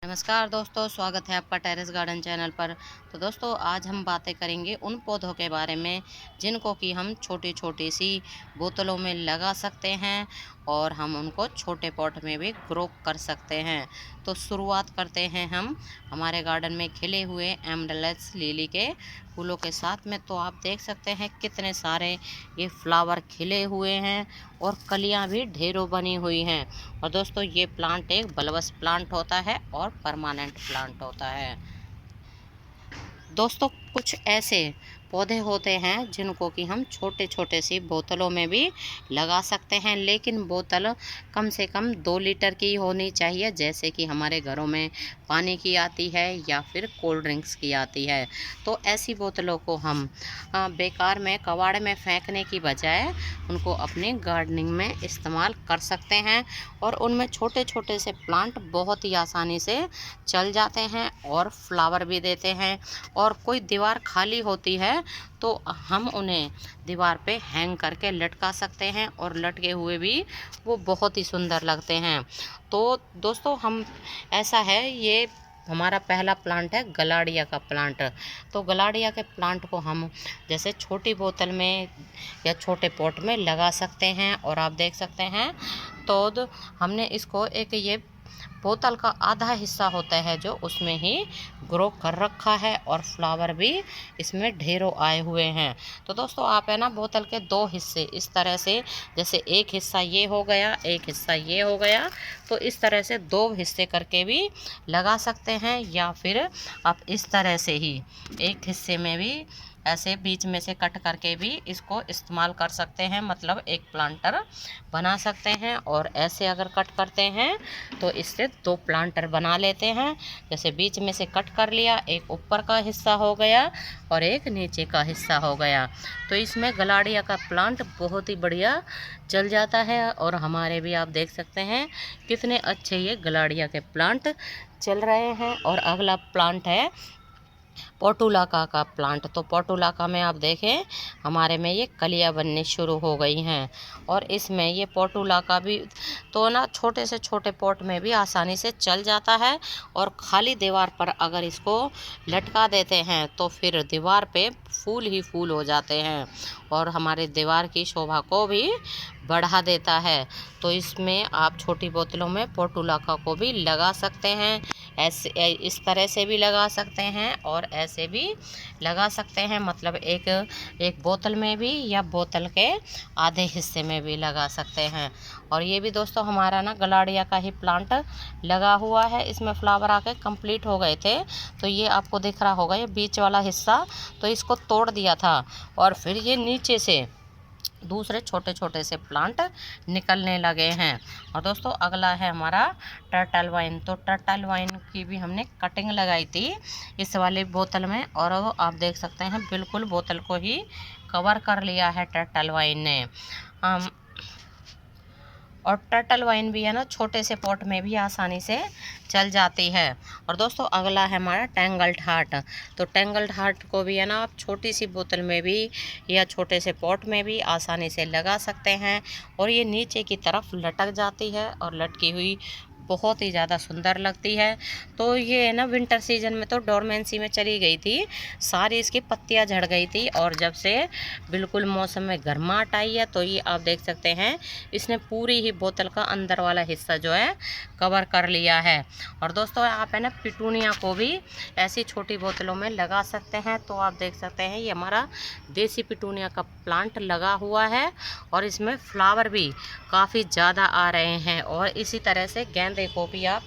नमस्कार दोस्तों, स्वागत है आपका टेरेस गार्डन चैनल पर। तो दोस्तों, आज हम बातें करेंगे उन पौधों के बारे में जिनको कि हम छोटी छोटी सी बोतलों में लगा सकते हैं और हम उनको छोटे पॉट में भी ग्रो कर सकते हैं। तो शुरुआत करते हैं हम हमारे गार्डन में खिले हुए एमरल्ड्स लिली के फूलों के साथ में। तो आप देख सकते हैं कितने सारे ये फ्लावर खिले हुए हैं और कलियां भी ढेरों बनी हुई हैं। और दोस्तों, ये प्लांट एक बल्बस प्लांट होता है और परमानेंट प्लांट होता है। दोस्तों, कुछ ऐसे पौधे होते हैं जिनको कि हम छोटे छोटे सी बोतलों में भी लगा सकते हैं, लेकिन बोतल कम से कम 2 लीटर की होनी चाहिए, जैसे कि हमारे घरों में पानी की आती है या फिर कोल्ड ड्रिंक्स की आती है। तो ऐसी बोतलों को हम बेकार में कबाड़ में फेंकने की बजाय उनको अपनी गार्डनिंग में इस्तेमाल कर सकते हैं और उनमें छोटे छोटे से प्लांट बहुत ही आसानी से चल जाते हैं और फ्लावर भी देते हैं। और कोई दीवार खाली होती है तो हम उन्हें दीवार पे हैंग करके लटका सकते हैं और लटके हुए भी वो बहुत ही सुंदर लगते हैं। तो दोस्तों, हम ऐसा है, ये हमारा पहला प्लांट है गलाडिया का प्लांट। तो गलाडिया के प्लांट को हम जैसे छोटी बोतल में या छोटे पॉट में लगा सकते हैं। और आप देख सकते हैं, तो हमने इसको एक ये बोतल का आधा हिस्सा होता है जो उसमें ही ग्रो कर रखा है और फ्लावर भी इसमें ढेरों आए हुए हैं। तो दोस्तों, आप है ना बोतल के 2 हिस्से इस तरह से, जैसे एक हिस्सा ये हो गया, एक हिस्सा ये हो गया, तो इस तरह से 2 हिस्से करके भी लगा सकते हैं। या फिर आप इस तरह से ही एक हिस्से में भी ऐसे बीच में से कट करके भी इसको इस्तेमाल कर सकते हैं, मतलब एक प्लांटर बना सकते हैं। और ऐसे अगर कट करते हैं तो इससे 2 प्लांटर बना लेते हैं। जैसे बीच में से कट कर लिया, एक ऊपर का हिस्सा हो गया और एक नीचे का हिस्सा हो गया। तो इसमें गलाडिया का प्लांट बहुत ही बढ़िया चल जाता है। और हमारे भी आप देख सकते हैं कितने अच्छे ये गलाडिया के प्लांट चल रहे हैं। और अगला प्लांट है पोटुलाका का प्लांट। तो पोटुलाका में आप देखें हमारे में ये कलियां बनने शुरू हो गई हैं। और इसमें ये पोटुलाका भी तो ना छोटे से छोटे पॉट में भी आसानी से चल जाता है। और खाली दीवार पर अगर इसको लटका देते हैं तो फिर दीवार पे फूल ही फूल हो जाते हैं और हमारे दीवार की शोभा को भी बढ़ा देता है। तो इसमें आप छोटी बोतलों में पोटुलाका को भी लगा सकते हैं। ऐसे इस तरह से भी लगा सकते हैं और ऐसे भी लगा सकते हैं, मतलब एक बोतल में भी या बोतल के आधे हिस्से में भी लगा सकते हैं। और ये भी दोस्तों हमारा ना गलाडिया का ही प्लांट लगा हुआ है। इसमें फ्लावर आके कंप्लीट हो गए थे, तो ये आपको दिख रहा होगा ये बीच वाला हिस्सा, तो इसको तोड़ दिया था और फिर ये नीचे से दूसरे छोटे छोटे से प्लांट निकलने लगे हैं। और दोस्तों, अगला है हमारा टर्टल वाइन। तो टर्टल वाइन की भी हमने कटिंग लगाई थी इस वाली बोतल में और वो आप देख सकते हैं बिल्कुल बोतल को ही कवर कर लिया है टर्टल वाइन ने। और टर्टल वाइन भी है ना छोटे से पॉट में भी आसानी से चल जाती है। और दोस्तों, अगला है हमारा टैंगल्ड हार्ट। तो टैंगल्ड हार्ट को भी है ना आप छोटी सी बोतल में भी या छोटे से पॉट में भी आसानी से लगा सकते हैं। और ये नीचे की तरफ लटक जाती है और लटकी हुई बहुत ही ज़्यादा सुंदर लगती है। तो ये है ना विंटर सीजन में तो डोरमेंसी में चली गई थी, सारी इसकी पत्तियां झड़ गई थी। और जब से बिल्कुल मौसम में गर्माहट आई है तो ये आप देख सकते हैं इसने पूरी ही बोतल का अंदर वाला हिस्सा जो है कवर कर लिया है। और दोस्तों, आप है ना पिटूनिया को भी ऐसी छोटी बोतलों में लगा सकते हैं। तो आप देख सकते हैं ये हमारा देसी पिटूनिया का प्लांट लगा हुआ है और इसमें फ्लावर भी काफ़ी ज़्यादा आ रहे हैं। और इसी तरह से गेंदे को भी आप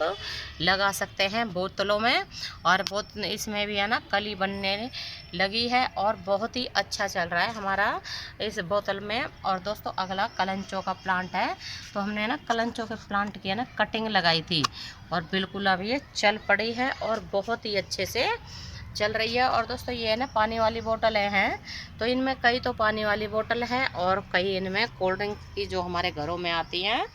लगा सकते हैं बोतलों में। और इसमें भी है ना कली बनने लगी है और बहुत ही अच्छा चल रहा है हमारा इस बोतल में। और दोस्तों, अगला कलंचो का प्लांट है। तो हमने ना कलंचो के प्लांट की है ना कटिंग लगाई थी और बिल्कुल अब ये चल पड़ी है और बहुत ही अच्छे से चल रही है। और दोस्तों, ये है ना पानी वाली बोतलें हैं। तो इनमें कई तो पानी वाली बोतल है और कई इनमें कोल्ड ड्रिंक की जो हमारे घरों में आती हैं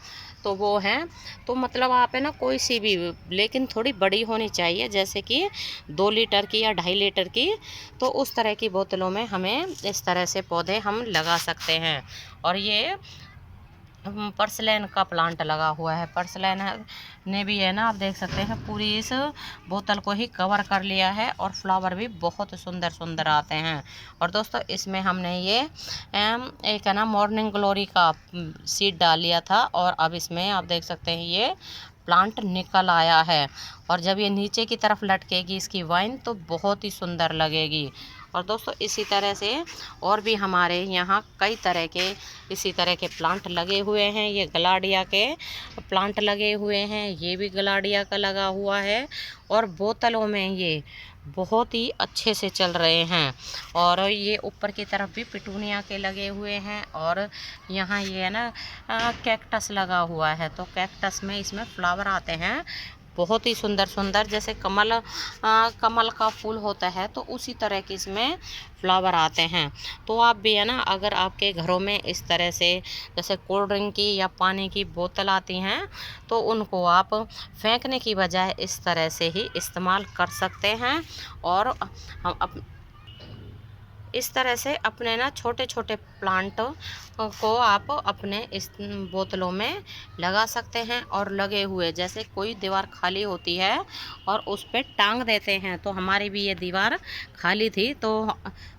तो वो हैं। तो मतलब आप है ना कोई सी भी, लेकिन थोड़ी बड़ी होनी चाहिए, जैसे कि 2 लीटर की या 2.5 लीटर की। तो उस तरह की बोतलों में हमें इस तरह से पौधे हम लगा सकते हैं। और ये पर्सलेन का प्लांट लगा हुआ है। पर्सलेन ने भी है ना, आप देख सकते हैं पूरी इस बोतल को ही कवर कर लिया है और फ्लावर भी बहुत सुंदर सुंदर आते हैं। और दोस्तों इसमें हमने ये एक है ना मॉर्निंग ग्लोरी का सीड डाल लिया था और अब इसमें आप देख सकते हैं ये प्लांट निकल आया है। और जब ये नीचे की तरफ लटकेगी इसकी वाइन तो बहुत ही सुंदर लगेगी। और दोस्तों इसी तरह से और भी हमारे यहाँ कई तरह के इसी तरह के प्लांट लगे हुए हैं। ये गलाडिया के प्लांट लगे हुए हैं, ये भी गलाडिया का लगा हुआ है और बोतलों में ये बहुत ही अच्छे से चल रहे हैं। और ये ऊपर की तरफ भी पिटूनिया के लगे हुए हैं और यहाँ ये है ना कैक्टस लगा हुआ है। तो कैक्टस में इसमें फ्लावर आते हैं बहुत ही सुंदर सुंदर, जैसे कमल का फूल होता है तो उसी तरह के इसमें फ्लावर आते हैं। तो आप भी है ना, अगर आपके घरों में इस तरह से जैसे कोल्ड ड्रिंक की या पानी की बोतल आती हैं तो उनको आप फेंकने की बजाय इस तरह से ही इस्तेमाल कर सकते हैं। और हम इस तरह से अपने ना छोटे छोटे प्लांट को आप अपने इस बोतलों में लगा सकते हैं। और लगे हुए जैसे कोई दीवार खाली होती है और उस पर टांग देते हैं, तो हमारी भी ये दीवार खाली थी तो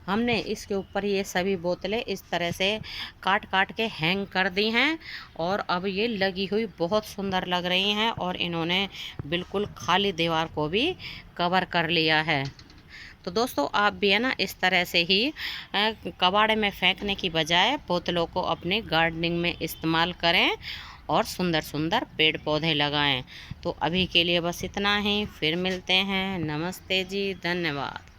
हमने इसके ऊपर ये सभी बोतलें इस तरह से काट काट के हैंग कर दी हैं। और अब ये लगी हुई बहुत सुंदर लग रही हैं और इन्होंने बिल्कुल खाली दीवार को भी कवर कर लिया है। तो दोस्तों आप भी है ना इस तरह से ही कबाड़े में फेंकने की बजाय बोतलों को अपने गार्डनिंग में इस्तेमाल करें और सुंदर सुंदर पेड़ पौधे लगाएं। तो अभी के लिए बस इतना ही, फिर मिलते हैं। नमस्ते जी, धन्यवाद।